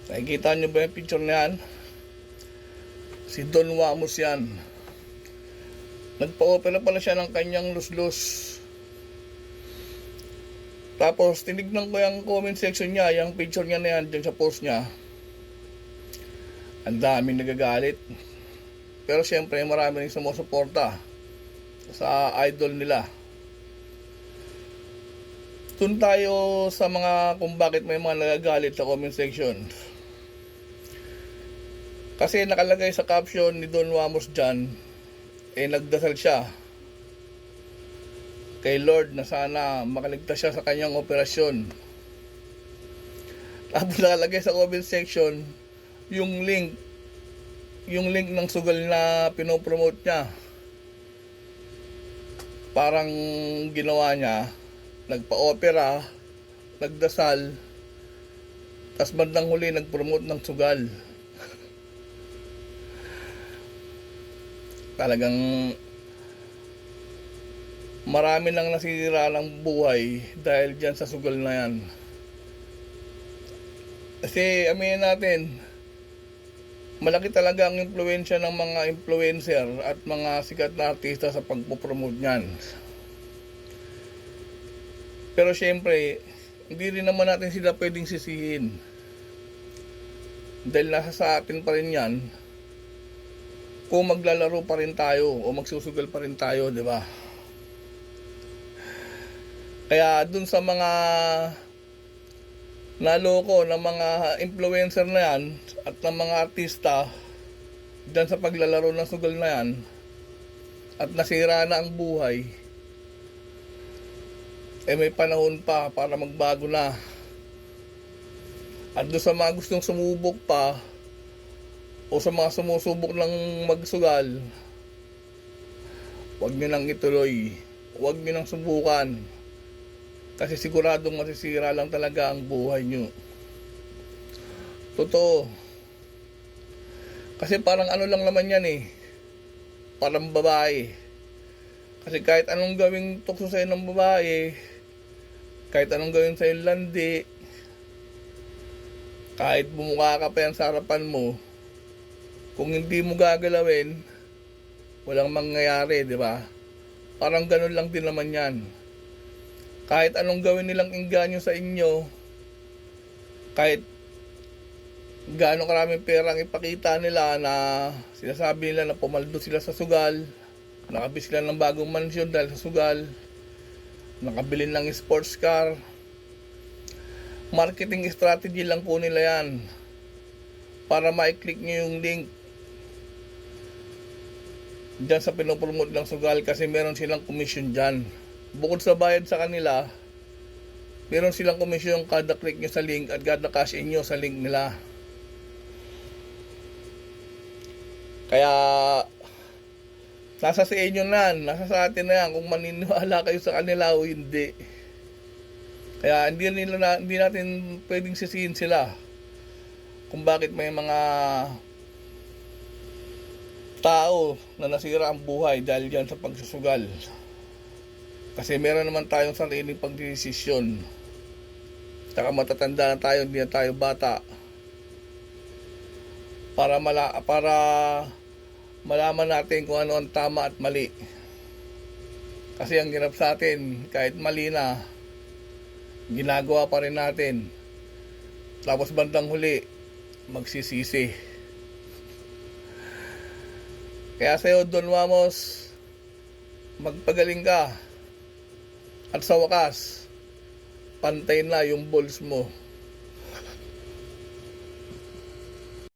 Nakikita nyo ba yung picture na yan? Si Don Wamos yan. Nagpa-opera pala siya ng kanyang luslus. Tapos tinignan ko yung comment section niya, yung picture niya na yan dyan sa post niya. Ang daming nagagalit. Pero syempre marami rin sumusuporta sa idol nila. Doon tayo sa mga kung bakit may mga nagagalit sa comment section. Kasi nakalagay sa caption ni Don Wamos dyan, nagdasal siya kay Lord na sana makaligtas siya sa kanyang operasyon. Tapos nakalagay sa comment section yung link ng sugal na pinopromote niya. Parang ginawa niya, nagpa-opera, nagdasal, tas bandang huli nagpromote ng sugal. Talagang marami nang nasira ng buhay dahil dyan sa sugal na yan. Kasi aminin natin, malaki talaga ang impluwensya ng mga influencer at mga sikat na artista sa pagpopromote niyan. Pero syempre, hindi rin naman natin sila pwedeng sisihin. Dahil nasa sa atin pa rin yan, kung maglalaro pa rin tayo o magsusugal pa rin tayo, di ba? Kaya dun sa mga naloko ng mga influencer na yan at ng mga artista dyan sa paglalaro ng sugal na yan at nasira na ang buhay, may panahon pa para magbago na. At doon sa mga gustong sumubok pa o sa mga sumusubok ng magsugal, huwag nyo nang ituloy, huwag nyo nang subukan, kasi siguradong masisira lang talaga ang buhay nyo. Totoo. Kasi parang ano lang naman yan parang babae. Kasi kahit anong gawing tukso sa'yo ng babae, kahit anong gawin sa'yo landi, kahit bumukha ka pa yan sa harapan mo, kung hindi mo gagalawin, walang mangyayari, di ba? Parang ganun lang din naman yan. Kahit anong gawin nilang engganyo sa inyo, kahit gaano karaming perang ipakita nila na sinasabi nila na pumaldo sila sa sugal, nakabili sila ng bagong mansyon dahil sa sugal, nakabili ng sports car, marketing strategy lang po nila yan para ma-click nyo yung link dyan sa pinopromote ng sugal, kasi meron silang commission dyan. Bukod sa bayad sa kanila, meron silang commission kada click nyo sa link at kada cash in nyo sa link nila. Kaya nasa sa inyo na, nasa sa atin na yan kung maniniwala kayo sa kanila o hindi. Kaya hindi natin pwedeng sisihin sila kung bakit may mga tao na nasira ang buhay dahil dyan sa pagsusugal. Kasi meron naman tayong sariling pagdesisyon. Saka matatanda na tayo, hindi na tayo bata. Para malaman natin kung ano ang tama at mali. Kasi ang hirap sa atin, kahit mali na, ginagawa pa rin natin. Tapos bandang huli, magsisisi. Kaya sa'yo, Don Wamos, magpagaling ka. At sa wakas, pantay na yung balls mo.